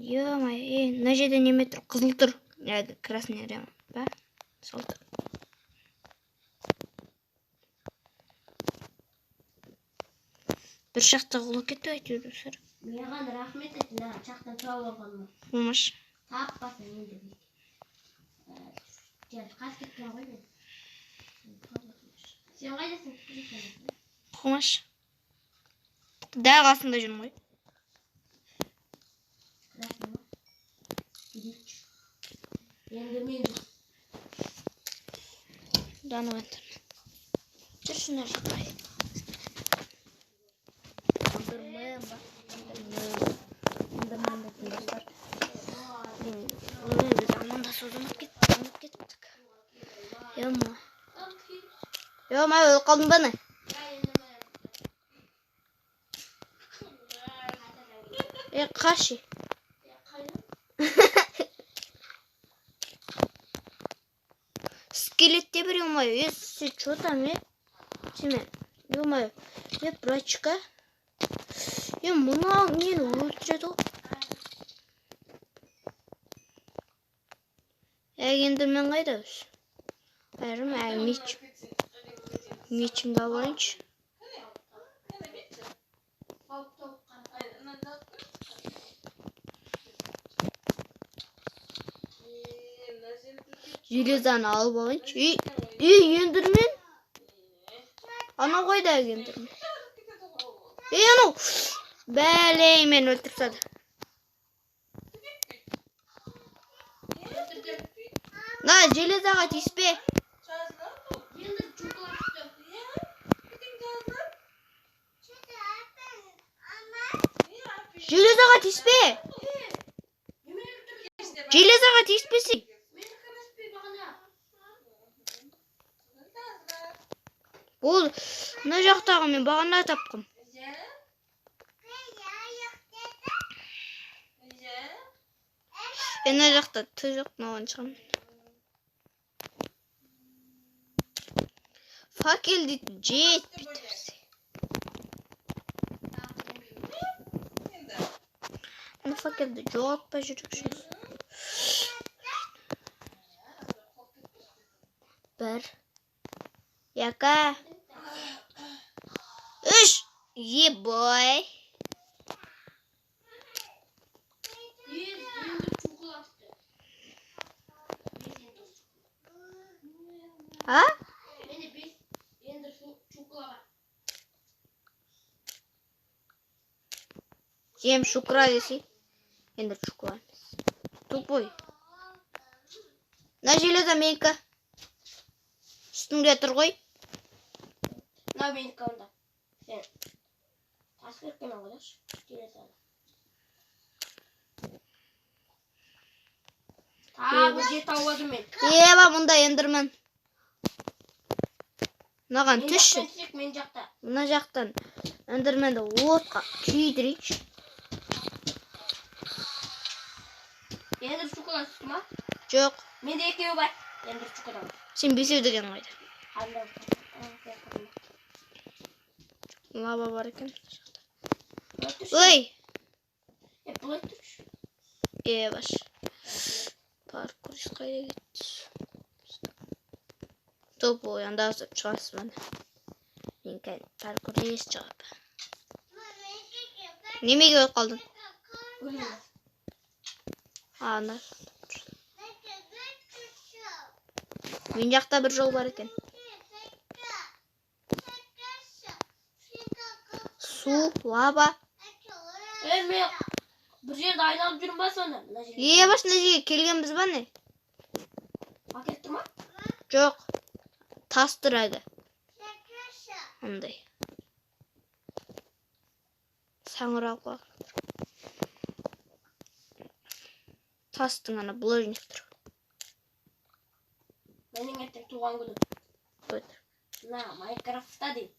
Ё-моё, мына жерде неме тұр? Қызыл тұр. Красный рядом, ба? Сол тұр. Бір шақта құлы кетті әйтеуір. Маған рахмет етін, чақтан тауып алғаныма. Қумаш. Таппасың енді дейді. Қас кеткен ғой мен. Сен қайдасың? Қумаш. Дәл қасында жүрмін ғой. Рахмет. Енді мен Даныван. Жүршін жаққа. Андырмайым ба? Андырмайым достар. Біз амандасуды ұмытып кеттік. Ема. Ема, өліп қалдың ба не? Қаши. Скелетте бір, ё-моё, сен что там, Тиме, ё-моё, брачка. Мұна нені өлтіреді ғой? Ендірмен қайда өз? Бәрім мечімді алайыншы. Железаны алып алайыншы. Ендірмен? Ана қойда ендірмен? Анау! Бәлей, мен өлтіріп сады. На, железаға тиіспе. Железаға тиіспе. Железаға тиіспесің. Ол, мына жақтағы мен бағана тапқым. Мына жақта ты жоқ, маған шығамын. Факел дейді, жетпейді бірсе. Мына факелді жоғалтпай жүрекші. Бір. Яка. Үш. Ебой. А? Сем шукра десе. Ендір шукра. Тупой. На железа менікі. Үстіңде тұр ғой. На менікі онда. Сен. Тас керкен оғыдаш. Железаны. Тағы жет ауады мен. Еба, мұнда ендірмен. Мынаған түші. Мен жақта. Мына жақтан ендірменді отқа күйдірейші. Ендір шоколад түсті ма? Жоқ. Менде екеуі бар. Ендір шоколад. Сен бесеу деген қайда? Лава бар екен. Ой! Бұлай тұршы. Баш. Паркурис қайда кетті. Топ оянда азып шығасыз мәні. Мен кәді паркурис шығып. Немеге өт қалдың? Ана. Мен жақта бір жол бар екен. Су, лава. Мен бір жерді айналып жүрім ба сонда? Баш, мына жерге келген біз ба не? Пакет тұр ма? Жоқ. Тас тұр әгі. Ондай. Саңырау қуақ. Тастың ана бложник тұр. Менің ертең туған күні. Өтір. На, Майнкрафтта дейм.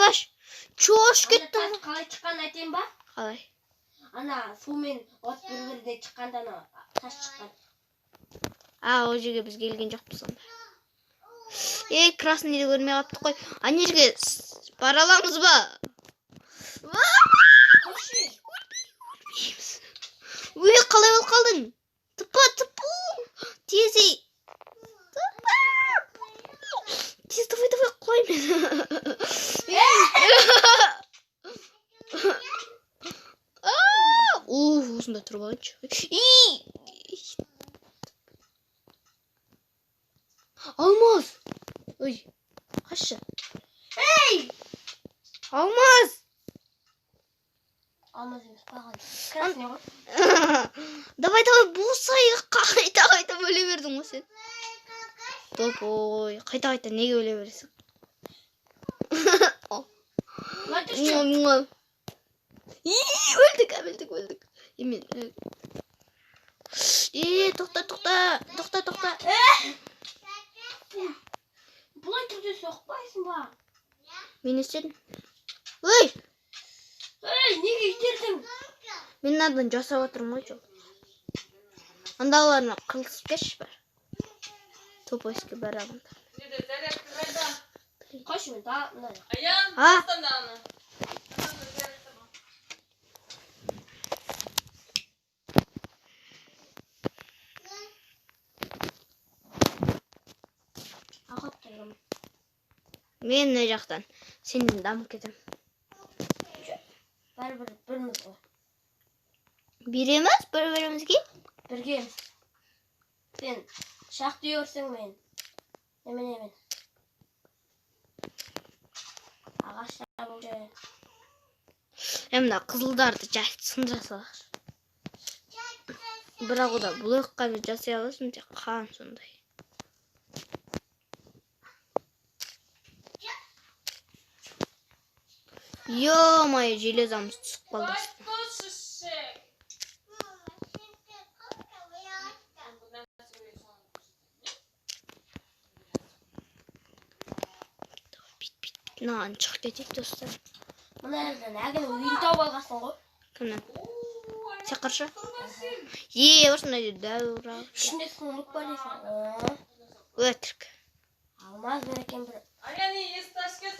Баш, чош кетті. Қалай шыққан айтайын ба? Қалай? Ана сумен от бір-біріне шыққанда тас шыққан. Ол жерге біз келген жоқпыз сонда. Красныйды көрмей қаптық қой. Ана жерге бара аламыз ба? қалай болып қалдың? Тыпу. Тез ей. Тез давай құлай мен. Осында тұрып алайыншы. Алмаз. Ой, қашы. Ей! Алмаз. Алмаз емес, баған. Красный ғой. Давай, болсай. Қайта бөле бердің ғой сен. Ой, қайта неге бөле бересің? Өлдік. Емен. Тоқта. Бұлай түрде соқпайсың ба? Мен істедім. Ой! Ей, неге итердің? Мен мынадан жасап отырмын ғой жоқ. Андағыларына қылысып кеш бар. Топойске барамын. Қойшы мен тағы мындай. Мен не жақтан сенден дамып кетем. Бәрібір біріміз ғой. Береміз бір-бірімізге? Біргеміз. Сен шақты өрсің мен. Немен. Ағаштар болды. Мына қызылдарды сындыра салар. Бірақ ода бұлық қана жасай аласың, тек қан сондай. Ё-моё, железамыз түсіп қалды. Мынаған шығып кетейік, достар. Мына жерден әгінің үйін тауып алғансың ғой. Кімнен? Сақыршы? Осындай дәуір ал. Ішінде сұңлық бар дейсің. Өтірік. Алмаз бар екен бір. А я не есть ташкент,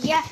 Я